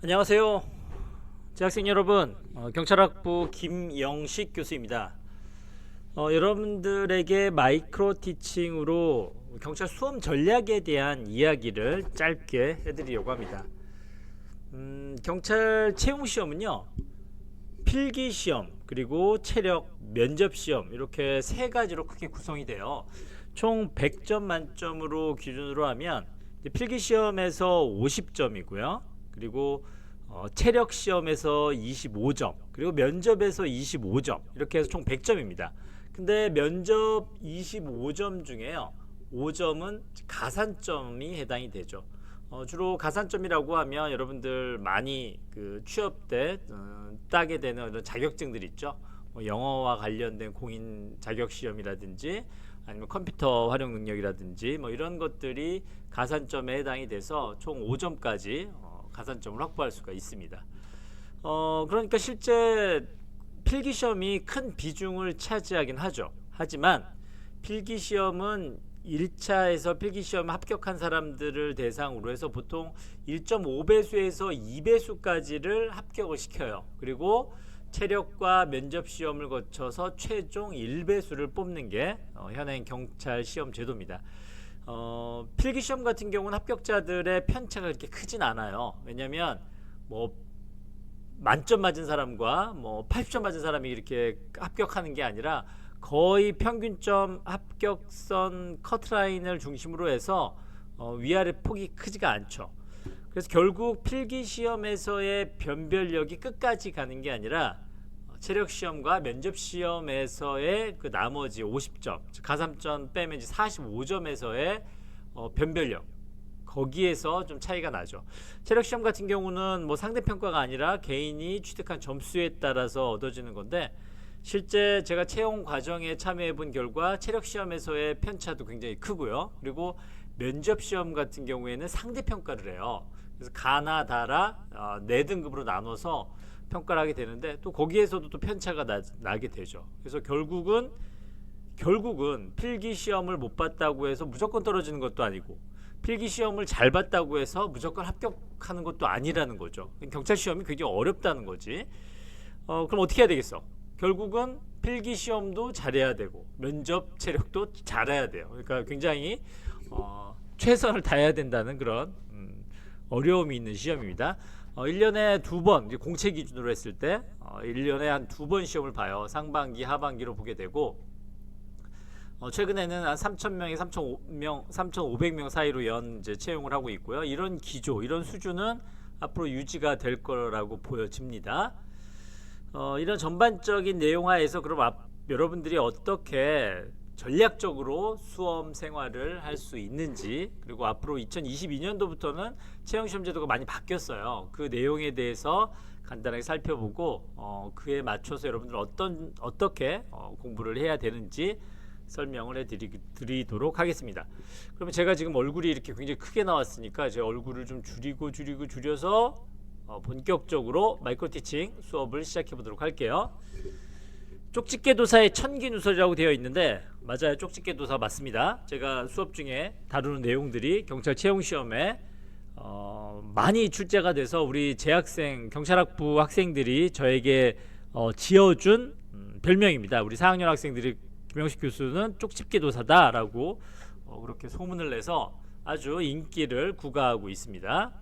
안녕하세요. 재학생 여러분, 경찰학부 김영식 교수입니다. 여러분들에게 마이크로 티칭으로 경찰 수험 전략에 대한 이야기를 짧게 해드리려고 합니다. 경찰 채용 시험은요, 필기 시험 그리고 체력 면접 시험 이렇게 세 가지로 크게 구성이 돼요. 총 100점 만점으로 기준으로 하면 필기 시험에서 50점이고요. 그리고 체력 시험에서 25점, 그리고 면접에서 25점, 이렇게 해서 총 100점입니다. 근데 면접 25점 중에요, 5점은 가산점이 해당이 되죠. 주로 가산점이라고 하면 여러분들 많이 그 취업 때 따게 되는 어떤 자격증들 있죠. 영어와 관련된 공인 자격 시험이라든지 아니면 컴퓨터 활용 능력이라든지 이런 것들이 가산점에 해당이 돼서 총 5점까지 가산점을 확보할 수가 있습니다. 그러니까 실제 필기시험이 큰 비중을 차지하긴 하죠. 하지만 필기시험은 1차에서 필기시험 합격한 사람들을 대상으로 해서 보통 1.5배수에서 2배수까지를 합격을 시켜요. 그리고 체력과 면접 시험을 거쳐서 최종 1배수를 뽑는 게 현행 경찰 시험 제도입니다. 필기시험 같은 경우는 합격자들의 편차가 그렇게 크진 않아요. 왜냐면 만점 맞은 사람과 80점 맞은 사람이 이렇게 합격하는 게 아니라 거의 평균점 합격선 커트라인을 중심으로 해서 위아래 폭이 크지가 않죠. 그래서 결국 필기시험에서의 변별력이 끝까지 가는 게 아니라 체력시험과 면접시험에서의 그 나머지 50점, 즉 가산점 빼면 이제 45점에서의 변별력, 거기에서 좀 차이가 나죠. 체력시험 같은 경우는 상대평가가 아니라 개인이 취득한 점수에 따라서 얻어지는 건데, 실제 제가 채용 과정에 참여해 본 결과 체력시험에서의 편차도 굉장히 크고요. 그리고 면접시험 같은 경우에는 상대평가를 해요. 그래서 가나 다라 4등급으로 나눠서 평가를 하게 되는데, 또 거기에서도 또 편차가 나게 되죠. 그래서 결국은 필기시험을 못 봤다고 해서 무조건 떨어지는 것도 아니고, 필기시험을 잘 봤다고 해서 무조건 합격하는 것도 아니라는 거죠. 경찰시험이 굉장히 어렵다는 거지. 그럼 어떻게 해야 되겠어? 결국은 필기시험도 잘해야 되고 면접 체력도 잘해야 돼요. 그러니까 굉장히 최선을 다해야 된다는 그런 어려움이 있는 시험입니다. 1년에 2번, 공채 기준으로 했을 때 1년에 한 2번 시험을 봐요. 상반기, 하반기로 보게 되고, 최근에는 한 3,000명에 3,500명 사이로 이제 채용을 하고 있고요. 이런 기조, 이런 수준은 앞으로 유지가 될 거라고 보여집니다. 이런 전반적인 내용하에서 그럼 여러분들이 어떻게 전략적으로 수험 생활을 할 수 있는지, 그리고 앞으로 2022년도부터는 채용시험 제도가 많이 바뀌었어요. 그 내용에 대해서 간단하게 살펴보고 그에 맞춰서 여러분들 어떻게 공부를 해야 되는지 설명을 해드리도록 하겠습니다. 그러면 제가 지금 얼굴이 이렇게 굉장히 크게 나왔으니까 제 얼굴을 좀 줄여서 본격적으로 마이크로 티칭 수업을 시작해 보도록 할게요. 쪽집게 도사의 천기누설이라고 되어 있는데, 맞아요, 쪽집게 도사 맞습니다. 제가 수업 중에 다루는 내용들이 경찰 채용시험에 많이 출제가 돼서 우리 재학생, 경찰학부 학생들이 저에게 지어준 별명입니다. 우리 4학년 학생들이 김영식 교수는 쪽집게 도사다 라고 그렇게 소문을 내서 아주 인기를 구가하고 있습니다.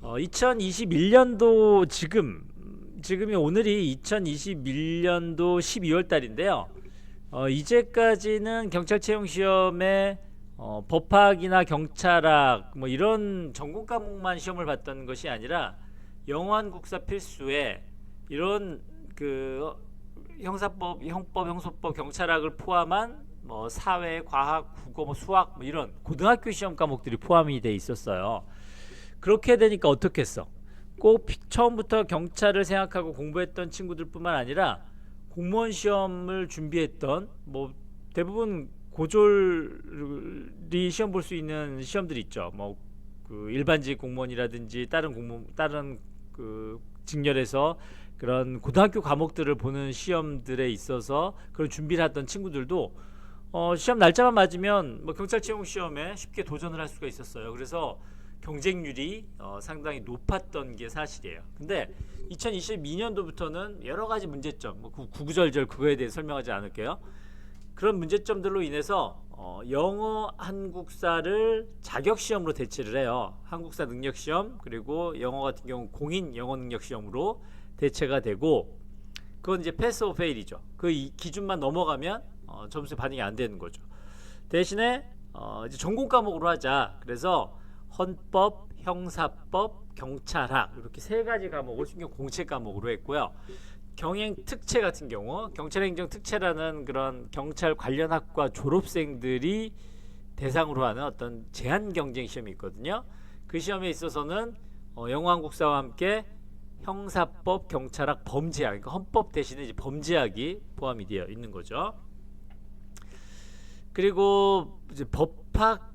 2021년도 지금이 오늘이 2021년도 12월 달인데요. 이제까지는 경찰 채용 시험에 법학이나 경찰학 이런 전공 과목만 시험을 봤던 것이 아니라 영환국사 필수에 이런 그 형사법, 형법, 형소법, 경찰학을 포함한 사회, 과학, 국어, 수학 이런 고등학교 시험 과목들이 포함이 돼 있었어요. 그렇게 되니까 어떻겠어? 꼭 처음부터 경찰을 생각하고 공부했던 친구들뿐만 아니라 공무원 시험을 준비했던 대부분 고졸이 시험 볼 수 있는 시험들이 있죠. 그 일반직 공무원이라든지 다른 그 직렬에서 그런 고등학교 과목들을 보는 시험들에 있어서 그런 준비를 했던 친구들도 시험 날짜만 맞으면 경찰 채용 시험에 쉽게 도전을 할 수가 있었어요. 그래서 경쟁률이 상당히 높았던 게 사실이에요. 근데 2022년도부터는 여러 가지 문제점, 뭐 구구절절 그거에 대해 설명하지 않을게요. 그런 문제점들로 인해서 영어 한국사를 자격 시험으로 대체를 해요. 한국사 능력 시험, 그리고 영어 같은 경우 공인 영어 능력 시험으로 대체가 되고, 그건 이제 패스 오 페일이죠. 그 기준만 넘어가면 점수 반영이 안 되는 거죠. 대신에 이제 전공 과목으로 하자. 그래서 헌법, 형사법, 경찰학 이렇게 세 가지 과목을 순경 공채 과목으로 했고요. 경행 특채 같은 경우, 경찰행정 특채라는 그런 경찰 관련 학과 졸업생들이 대상으로 하는 어떤 제한 경쟁 시험이 있거든요. 그 시험에 있어서는 영어 한국사와 함께 형사법, 경찰학, 범죄학, 그러니까 헌법 대신에 이제 범죄학이 포함이 되어 있는 거죠. 그리고 이제 법학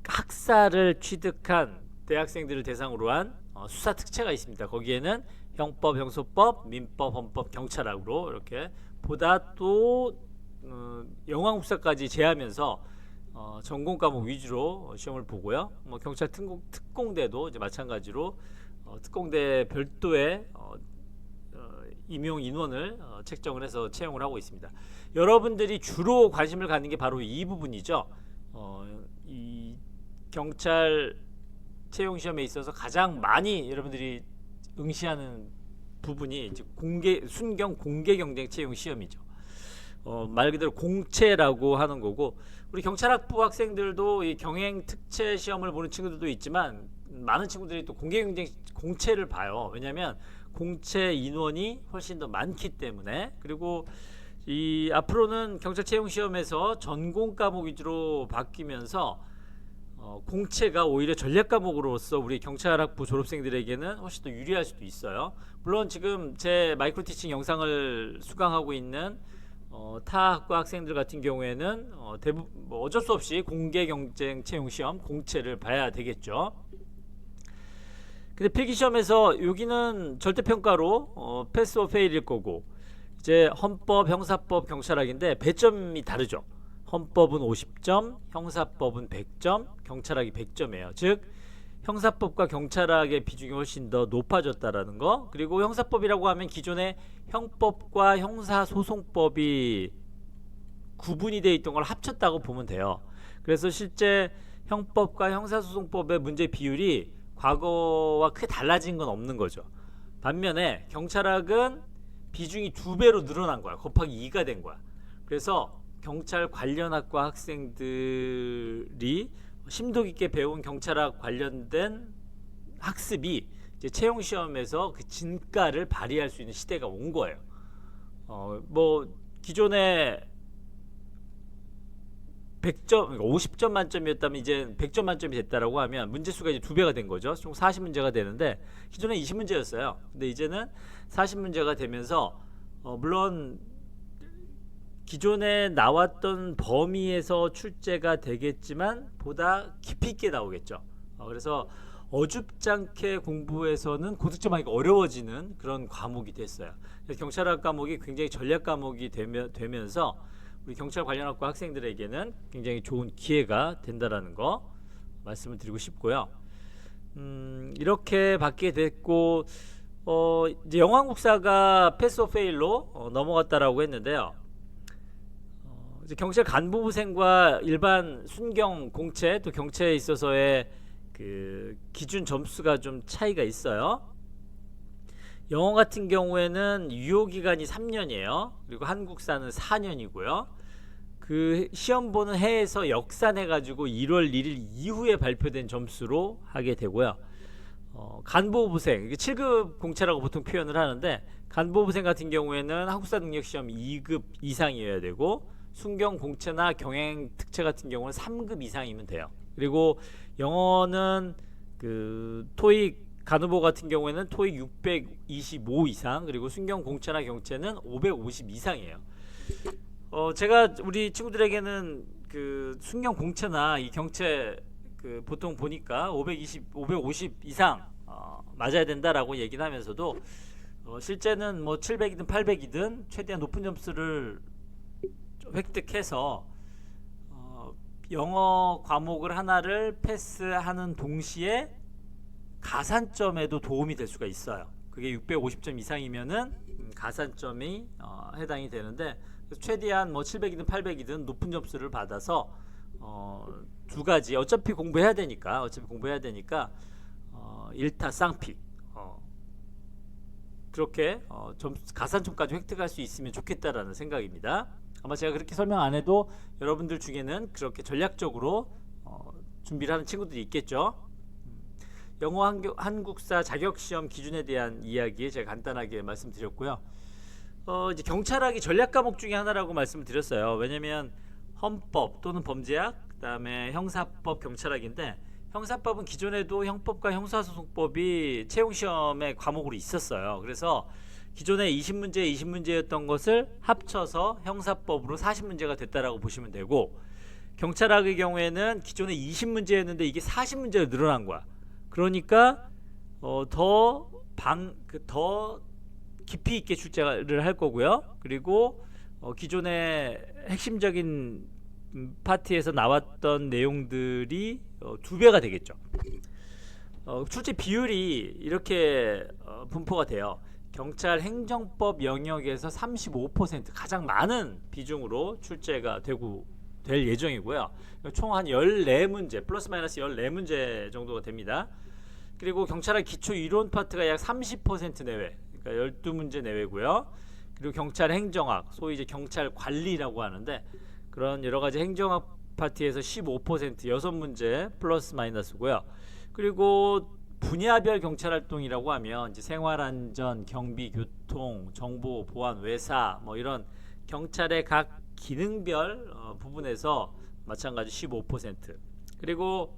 학사를 취득한 대학생들을 대상으로 한 수사 특채가 있습니다. 거기에는 형법, 형소법, 민법, 헌법, 경찰학으로 이렇게 보다 또 영어 한국사까지 제하면서 전공 과목 위주로 시험을 보고요. 뭐 경찰 특공대도 이제 마찬가지로 특공대 별도의 임용 인원을 책정을 해서 채용을 하고 있습니다. 여러분들이 주로 관심을 갖는 게 바로 이 부분이죠. 이 경찰 채용 시험에 있어서 가장 많이 여러분들이 응시하는 부분이 이제 순경 공개 경쟁 채용 시험이죠. 말 그대로 공채라고 하는 거고, 우리 경찰학부 학생들도 이 경행 특채 시험을 보는 친구들도 있지만 많은 친구들이 또 공개 경쟁 공채를 봐요. 왜냐하면 공채 인원이 훨씬 더 많기 때문에. 그리고 이 앞으로는 경찰 채용 시험에서 전공 과목 위주로 바뀌면서 공채가 오히려 전략 과목으로서 우리 경찰학부 졸업생들에게는 훨씬 더 유리할 수도 있어요. 물론 지금 제 마이크로 티칭 영상을 수강하고 있는 타 학과 학생들 같은 경우에는 대부분 뭐 어쩔 수 없이 공개 경쟁 채용 시험 공채를 봐야 되겠죠. 근데 필기 시험에서 여기는 절대 평가로 패스 오 페일일 거고, 이제 헌법, 형사법, 경찰학인데 배점이 다르죠. 헌법은 50점, 형사법은 100점, 경찰학이 100점이에요. 즉 형사법과 경찰학의 비중이 훨씬 더 높아졌다라는 거. 그리고 형사법이라고 하면 기존의 형법과 형사소송법이 구분이 되어 있던 걸 합쳤다고 보면 돼요. 그래서 실제 형법과 형사소송법의 문제 비율이 과거와 크게 달라진 건 없는 거죠. 반면에 경찰학은 비중이 2배로 늘어난 거야. 곱하기 2가 된 거야. 그래서 경찰 관련 학과 학생들이 심도 깊게 배운 경찰학 관련된 학습이 이제 채용 시험에서 그 진가를 발휘할 수 있는 시대가 온 거예요. 뭐 기존에 100점, 그러니까 50점 만점이었다면 이제 100점 만점이 됐다라고 하면 문제 수가 이제 2배가 된 거죠. 총 40문제가 되는데 기존에 20문제였어요. 근데 이제는 40문제가 되면서 물론 기존에 나왔던 범위에서 출제가 되겠지만 보다 깊이 있게 나오겠죠. 그래서 어줍지 않게 공부해서는 고득점 하기가 어려워지는 그런 과목이 됐어요. 그래서 경찰학 과목이 굉장히 전략 과목이 되면서 우리 경찰 관련 학과 학생들에게는 굉장히 좋은 기회가 된다라는 거 말씀을 드리고 싶고요. 이렇게 받게 됐고, 이제 영어 한국사가 패스 오 페일로 넘어갔다라고 했는데요. 이제 경찰 간부부생과 일반 순경 공채 또 경채에 있어서의 그 기준 점수가 좀 차이가 있어요. 영어 같은 경우에는 유효 기간이 3년이에요. 그리고 한국사는 4년이고요. 그 시험 보는 해에서 역산해 가지고 1월 1일 이후에 발표된 점수로 하게 되고요. 간부부생, 7급 공채라고 보통 표현을 하는데, 간부부생 같은 경우에는 한국사 능력 시험 2급 이상이어야 되고, 순경 공채나 경행 특채 같은 경우는 3급 이상이면 돼요. 그리고 영어는 그 토익 간후보 같은 경우에는 토익 625 이상, 그리고 순경 공채나 경채는 550 이상이에요. 제가 우리 친구들에게는 그 순경 공채나 이 경채 그 보통 보니까 550 이상 맞아야 된다라고 얘기를 하면서도 실제는 뭐 700이든 800이든 최대한 높은 점수를 획득해서 영어 과목을 하나를 패스하는 동시에 가산점에도 도움이 될 수가 있어요. 그게 650점 이상이면은 가산점이 해당이 되는데, 최대한 뭐 700이든 800이든 높은 점수를 받아서 두 가지 어차피 공부해야 되니까 일타쌍피 그렇게 가산점까지 획득할 수 있으면 좋겠다라는 생각입니다. 아마 제가 그렇게 설명 안 해도 여러분들 중에는 그렇게 전략적으로 준비를 하는 친구들이 있겠죠. 영어 한국사 자격시험 기준에 대한 이야기 제가 간단하게 말씀드렸고요. 이제 경찰학이 전략 과목 중에 하나라고 말씀을 드렸어요. 왜냐면 헌법 또는 범죄학, 그다음에 형사법, 경찰학인데, 형사법은 기존에도 형법과 형사소송법이 채용시험의 과목으로 있었어요. 그래서 기존에 20문제였던 것을 합쳐서 형사법으로 40문제가 됐다라고 보시면 되고, 경찰학의 경우에는 기존에 20문제였는데 이게 40문제로 늘어난 거야. 그러니까 더 깊이 있게 출제를 할 거고요. 그리고 기존의 핵심적인 파트에서 나왔던 내용들이 2배가 되겠죠. 출제 비율이 이렇게 분포가 돼요. 경찰 행정법 영역에서 35% 가장 많은 비중으로 출제가 될 예정이고요. 총 한 14문제 플러스 마이너스 14문제 정도가 됩니다. 그리고 경찰학 기초 이론 파트가 약 30% 내외, 그러니까 12문제 내외고요. 그리고 경찰 행정학, 소위 이제 경찰 관리라고 하는데, 그런 여러 가지 행정학 파트에서 15% 6문제 플러스 마이너스고요. 그리고 분야별 경찰 활동이라고 하면 이제 생활안전, 경비, 교통, 정보, 보안, 외사 뭐 이런 경찰의 각 기능별 부분에서 마찬가지 15%. 그리고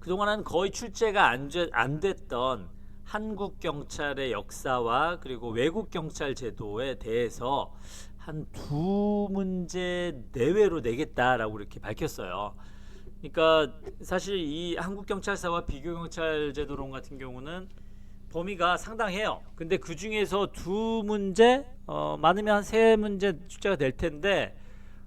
그동안은 거의 출제가 안 됐던 한국 경찰의 역사와 그리고 외국 경찰 제도에 대해서 한 2문제 내외로 내겠다라고 이렇게 밝혔어요. 그러니까 사실 이 한국 경찰사와 비교 경찰 제도론 같은 경우는 범위가 상당해요. 근데 그 중에서 2문제, 많으면 한 3문제 출제가 될 텐데,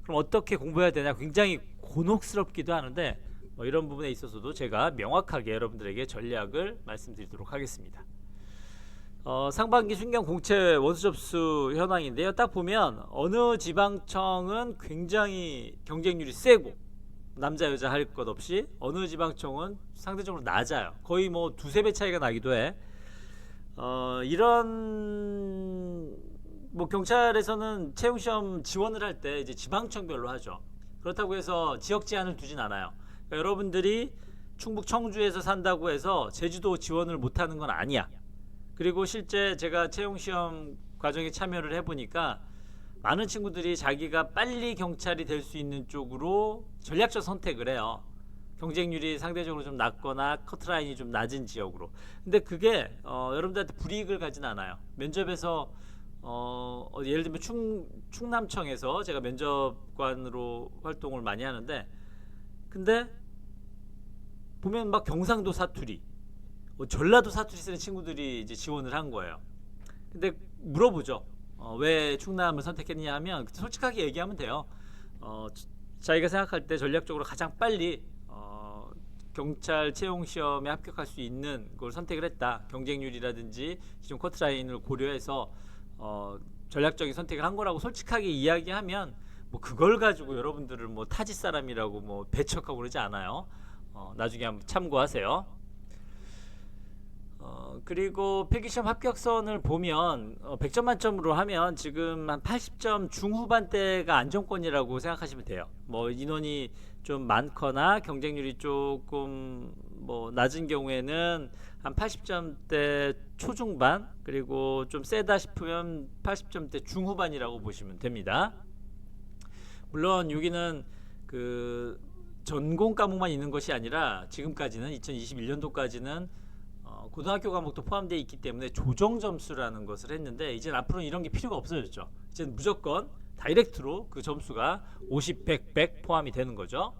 그럼 어떻게 공부해야 되냐, 굉장히 곤혹스럽기도 하는데, 이런 부분에 있어서도 제가 명확하게 여러분들에게 전략을 말씀드리도록 하겠습니다. 상반기 순경 공채 원수 접수 현황인데요. 딱 보면 어느 지방청은 굉장히 경쟁률이 세고, 남자 여자 할 것 없이 어느 지방청은 상대적으로 낮아요. 거의 뭐 2~3배 차이가 나기도 해. 이런 뭐 경찰에서는 채용시험 지원을 할 때 이제 지방청별로 하죠. 그렇다고 해서 지역 제한을 두진 않아요. 그러니까 여러분들이 충북 청주에서 산다고 해서 제주도 지원을 못하는 건 아니야. 그리고 실제 제가 채용시험 과정에 참여를 해보니까 많은 친구들이 자기가 빨리 경찰이 될 수 있는 쪽으로 전략적 선택을 해요. 경쟁률이 상대적으로 좀 낮거나 커트라인이 좀 낮은 지역으로. 근데 그게 여러분들한테 불이익을 가진 않아요. 면접에서 예를 들면 충남청에서 제가 면접관으로 활동을 많이 하는데, 근데 보면 막 경상도 사투리, 전라도 사투리 쓰는 친구들이 이제 지원을 한 거예요. 근데 물어보죠. 왜 충남을 선택했냐 하면 솔직하게 얘기하면 돼요. 자기가 생각할 때 전략적으로 가장 빨리 경찰 채용 시험에 합격할 수 있는 걸 선택을 했다. 경쟁률이라든지 기존 커트라인을 고려해서 전략적인 선택을 한 거라고 솔직하게 이야기하면, 뭐 그걸 가지고 여러분들을 뭐 타지 사람이라고 뭐 배척하고 그러지 않아요. 나중에 한번 참고하세요. 그리고 필기시험 합격선을 보면 100점 만점으로 하면 지금 한 80점 중후반대가 안정권이라고 생각하시면 돼요. 뭐 인원이 좀 많거나 경쟁률이 조금 뭐 낮은 경우에는 한 80점대 초중반, 그리고 좀 세다 싶으면 80점대 중후반이라고 보시면 됩니다. 물론 여기는 그 전공 과목만 있는 것이 아니라 지금까지는 2021년도까지는 고등학교 과목도 포함되어 있기 때문에 조정 점수라는 것을 했는데, 이제는 앞으로는 이런 게 필요가 없어졌죠. 이제는 무조건 다이렉트로 그 점수가 50, 100 포함이 되는 거죠.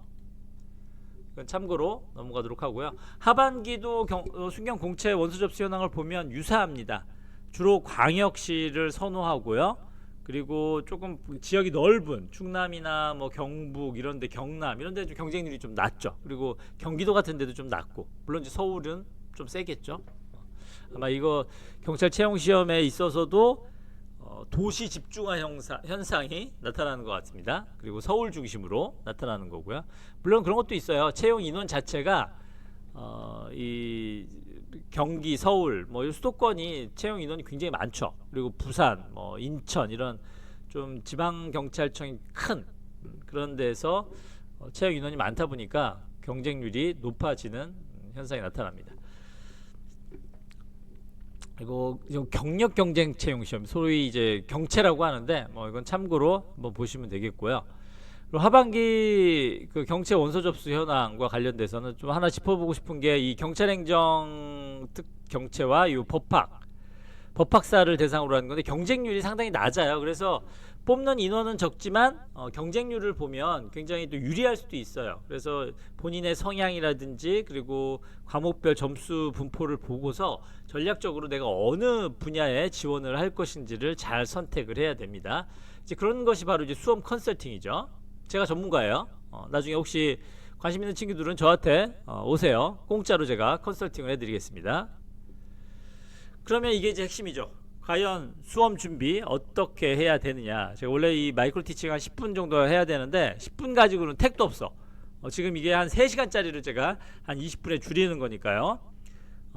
이건 참고로 넘어가도록 하고요. 하반기도 순경 공채 원수 접수 현황을 보면 유사합니다. 주로 광역시를 선호하고요. 그리고 조금 지역이 넓은 충남이나 뭐 경북 이런데, 경남 이런데 좀 경쟁률이 좀 낮죠. 그리고 경기도 같은 데도 좀 낮고, 물론 이제 서울은 좀 세겠죠. 아마 이거 경찰 채용 시험에 있어서도 도시 집중화 현상이 나타나는 것 같습니다. 그리고 서울 중심으로 나타나는 거고요. 물론 그런 것도 있어요. 채용 인원 자체가 이 경기, 서울, 뭐 수도권이 채용 인원이 굉장히 많죠. 그리고 부산, 뭐 인천 이런 좀 지방 경찰청이 큰 그런 데서 채용 인원이 많다 보니까 경쟁률이 높아지는 현상이 나타납니다. 그리고 경력 경쟁 채용 시험, 소위 이제 경채라고 하는데 뭐 이건 참고로 한번 보시면 되겠고요. 그리고 하반기 그 경채 원서 접수 현황과 관련돼서는 좀 하나 짚어보고 싶은 게 이 경찰행정 특 경채와 이 법학사를 대상으로 하는 건데 경쟁률이 상당히 낮아요. 그래서 뽑는 인원은 적지만 경쟁률을 보면 굉장히 또 유리할 수도 있어요. 그래서 본인의 성향이라든지 그리고 과목별 점수 분포를 보고서 전략적으로 내가 어느 분야에 지원을 할 것인지를 잘 선택을 해야 됩니다. 이제 그런 것이 바로 이제 수험 컨설팅이죠. 제가 전문가예요. 나중에 혹시 관심 있는 친구들은 저한테 오세요. 공짜로 제가 컨설팅을 해드리겠습니다. 그러면 이게 이제 핵심이죠. 과연 수험 준비 어떻게 해야 되느냐. 제가 원래 이 마이크로 티칭 한 10분 정도 해야 되는데 10분 가지고는 택도 없어. 지금 이게 한 3시간짜리를 제가 한 20분에 줄이는 거니까요.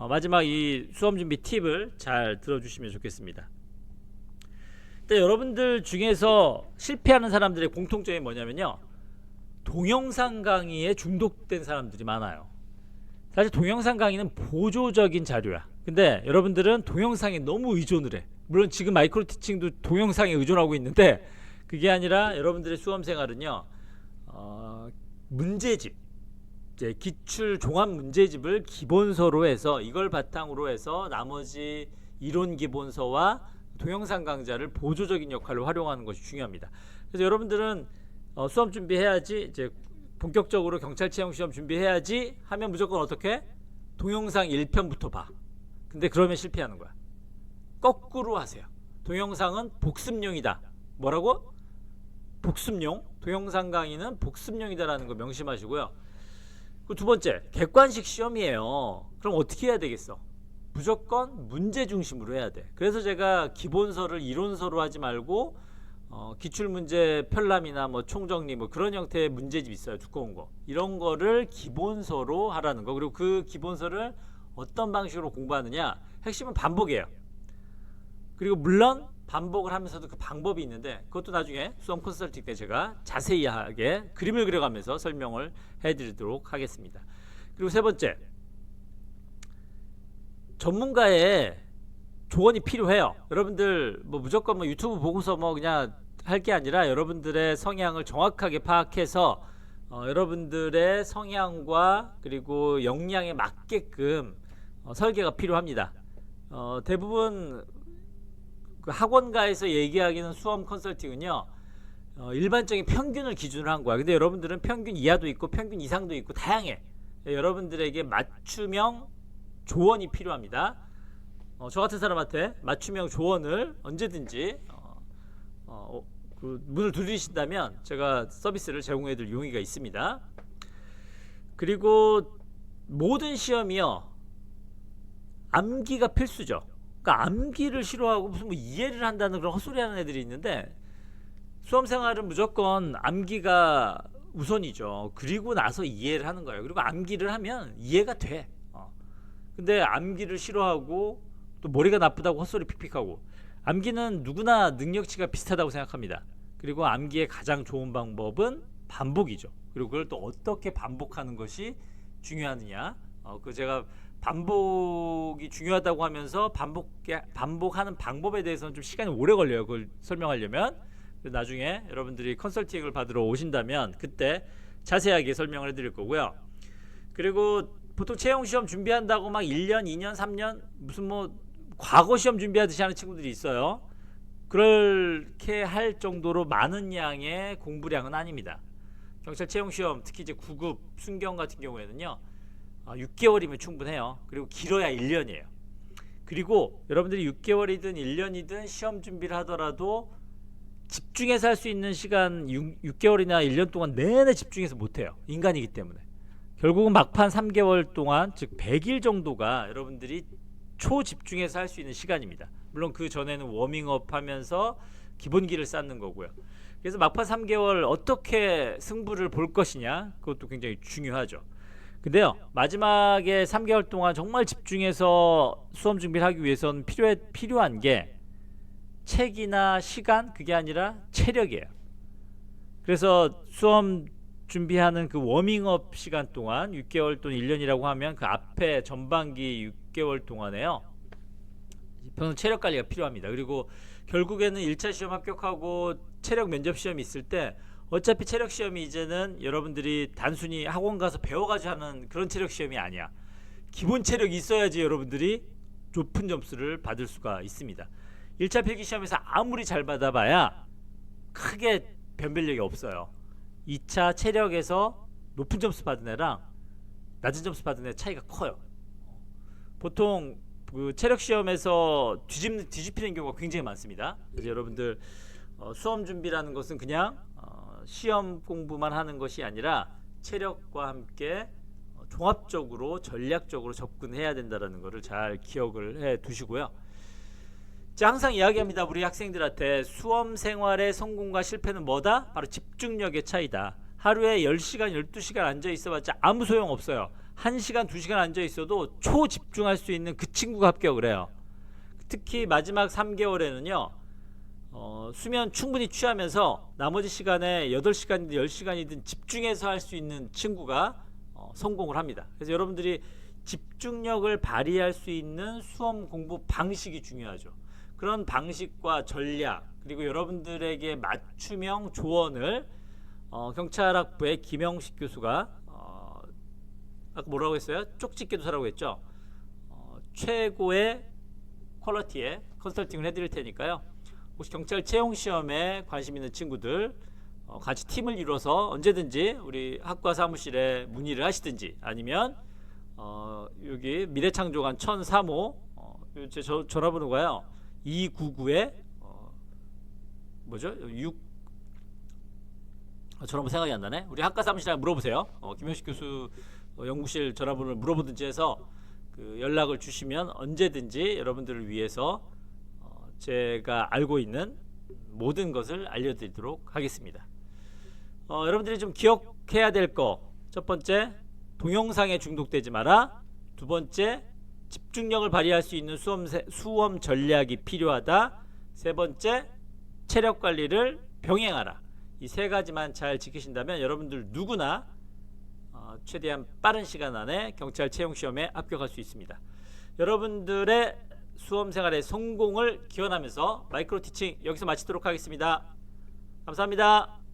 마지막 이 수험 준비 팁을 잘 들어주시면 좋겠습니다. 근데 여러분들 중에서 실패하는 사람들의 공통점이 뭐냐면요, 동영상 강의에 중독된 사람들이 많아요. 사실 동영상 강의는 보조적인 자료야. 근데 여러분들은 동영상에 너무 의존을 해. 물론 지금 마이크로 티칭도 동영상에 의존하고 있는데 그게 아니라 여러분들의 수험 생활은요, 문제집, 이제 기출 종합 문제집을 기본서로 해서 이걸 바탕으로 해서 나머지 이론 기본서와 동영상 강좌를 보조적인 역할로 활용하는 것이 중요합니다. 그래서 여러분들은 수험 준비해야지, 이제 본격적으로 경찰 채용 시험 준비해야지 하면 무조건 어떻게? 동영상 1편부터 봐. 근데 그러면 실패하는 거야. 거꾸로 하세요. 동영상은 복습용이다. 뭐라고? 복습용. 동영상 강의는 복습용이다라는 거 명심하시고요. 그 두 번째, 객관식 시험이에요. 그럼 어떻게 해야 되겠어? 무조건 문제 중심으로 해야 돼. 그래서 제가 기본서를 이론서로 하지 말고 기출문제 편람이나 뭐 총정리 뭐 그런 형태의 문제집 있어요. 두꺼운 거. 이런 거를 기본서로 하라는 거. 그리고 그 기본서를 어떤 방식으로 공부하느냐, 핵심은 반복이에요. 그리고 물론 반복을 하면서도 그 방법이 있는데 그것도 나중에 수험 컨설팅 때 제가 자세히하게 그림을 그려가면서 설명을 해드리도록 하겠습니다. 그리고 세 번째, 전문가의 조언이 필요해요. 여러분들 뭐 무조건 뭐 유튜브 보고서 뭐 그냥 할 게 아니라 여러분들의 성향을 정확하게 파악해서 여러분들의 성향과 그리고 역량에 맞게끔 설계가 필요합니다. 대부분 그 학원가에서 얘기하기는 수험 컨설팅은요, 일반적인 평균을 기준으로 한 거야. 근데 여러분들은 평균 이하도 있고 평균 이상도 있고 다양해. 여러분들에게 맞춤형 조언이 필요합니다. 저 같은 사람한테 맞춤형 조언을 언제든지 그 문을 두드리신다면 제가 서비스를 제공해드릴 용의가 있습니다. 그리고 모든 시험이요, 암기가 필수죠. 그러니까 암기를 싫어하고 무슨 뭐 이해를 한다는 그런 헛소리하는 애들이 있는데 수험생활은 무조건 암기가 우선이죠. 그리고 나서 이해를 하는 거예요. 그리고 암기를 하면 이해가 돼. 근데 암기를 싫어하고 또 머리가 나쁘다고 헛소리 픽픽하고, 암기는 누구나 능력치가 비슷하다고 생각합니다. 그리고 암기의 가장 좋은 방법은 반복이죠. 그리고 그걸 또 어떻게 반복하는 것이 중요하느냐, 그 제가 반복이 중요하다고 하면서 반복하는 방법에 대해서는 좀 시간이 오래 걸려요. 그걸 설명하려면. 나중에 여러분들이 컨설팅을 받으러 오신다면 그때 자세하게 설명을 해드릴 거고요. 그리고 보통 채용 시험 준비한다고 막 1년, 2년, 3년 무슨 뭐 과거 시험 준비하듯이 하는 친구들이 있어요. 그렇게 할 정도로 많은 양의 공부량은 아닙니다. 경찰 채용 시험, 특히 이제 9급 순경 같은 경우에는요, 6개월이면 충분해요. 그리고 길어야 1년이에요. 그리고 여러분들이 6개월이든 1년이든 시험 준비를 하더라도 집중해서 할 수 있는 시간 6개월이나 1년 동안 내내 집중해서 못해요. 인간이기 때문에. 결국은 막판 3개월 동안, 즉 100일 정도가 여러분들이 초집중해서 할 수 있는 시간입니다. 물론 그 전에는 워밍업 하면서 기본기를 쌓는 거고요. 그래서 막판 3개월 어떻게 승부를 볼 것이냐, 그것도 굉장히 중요하죠. 근데요, 마지막에 3개월 동안 정말 집중해서 수험 준비를 하기 위해서는 필요한 게 책이나 시간, 그게 아니라 체력이에요. 그래서 수험 준비하는 그 워밍업 시간 동안 6개월 또는 1년이라고 하면 그 앞에 전반기 6개월 동안에요, 저는 체력 관리가 필요합니다. 그리고 결국에는 1차 시험 합격하고 체력 면접 시험이 있을 때 어차피 체력 시험이 이제는 여러분들이 단순히 학원 가서 배워가지고 하는 그런 체력 시험이 아니야. 기본 체력이 있어야지 여러분들이 높은 점수를 받을 수가 있습니다. 1차 필기 시험에서 아무리 잘 받아봐야 크게 변별력이 없어요. 2차 체력에서 높은 점수 받은 애랑 낮은 점수 받은 애 차이가 커요. 보통 그 체력 시험에서 뒤집히는 경우가 굉장히 많습니다. 그래서 여러분들 수험 준비라는 것은 그냥 시험 공부만 하는 것이 아니라 체력과 함께 종합적으로 전략적으로 접근해야 된다는 것을 잘 기억을 해 두시고요. 자, 항상 이야기합니다. 우리 학생들한테 수험 생활의 성공과 실패는 뭐다? 바로 집중력의 차이다. 하루에 10시간, 12시간 앉아 있어봤자 아무 소용 없어요. 1시간, 2시간 앉아 있어도 초집중할 수 있는 그 친구가 합격을 해요. 특히 마지막 3개월에는요, 수면 충분히 취하면서 나머지 시간에 8시간이든 10시간이든 집중해서 할 수 있는 친구가 성공을 합니다. 그래서 여러분들이 집중력을 발휘할 수 있는 수험 공부 방식이 중요하죠. 그런 방식과 전략, 그리고 여러분들에게 맞춤형 조언을 경찰학부의 김영식 교수가 아까 뭐라고 했어요? 쪽집 교사라고 했죠. 최고의 퀄리티의 컨설팅을 해드릴 테니까요. 혹시 경찰 채용 시험에 관심 있는 친구들 같이 팀을 이뤄서 언제든지 우리 학과 사무실에 문의를 하시든지, 아니면 여기 미래창조관 1003호 제 전화번호가요 299에 뭐죠? 6 전화번호 생각이 안 나네. 우리 학과 사무실에 물어보세요. 김영식 교수 연구실 전화번호를 물어보든지 해서 그 연락을 주시면 언제든지 여러분들을 위해서 제가 알고 있는 모든 것을 알려드리도록 하겠습니다. 여러분들이 좀 기억해야 될 거, 첫 번째, 동영상에 중독되지 마라. 두 번째, 집중력을 발휘할 수 있는 수험 전략이 필요하다. 세 번째, 체력 관리를 병행하라. 이 세 가지만 잘 지키신다면 여러분들 누구나 최대한 빠른 시간 안에 경찰 채용 시험에 합격할 수 있습니다. 여러분들의 수험 생활의 성공을 기원하면서 마이크로 티칭 여기서 마치도록 하겠습니다. 감사합니다.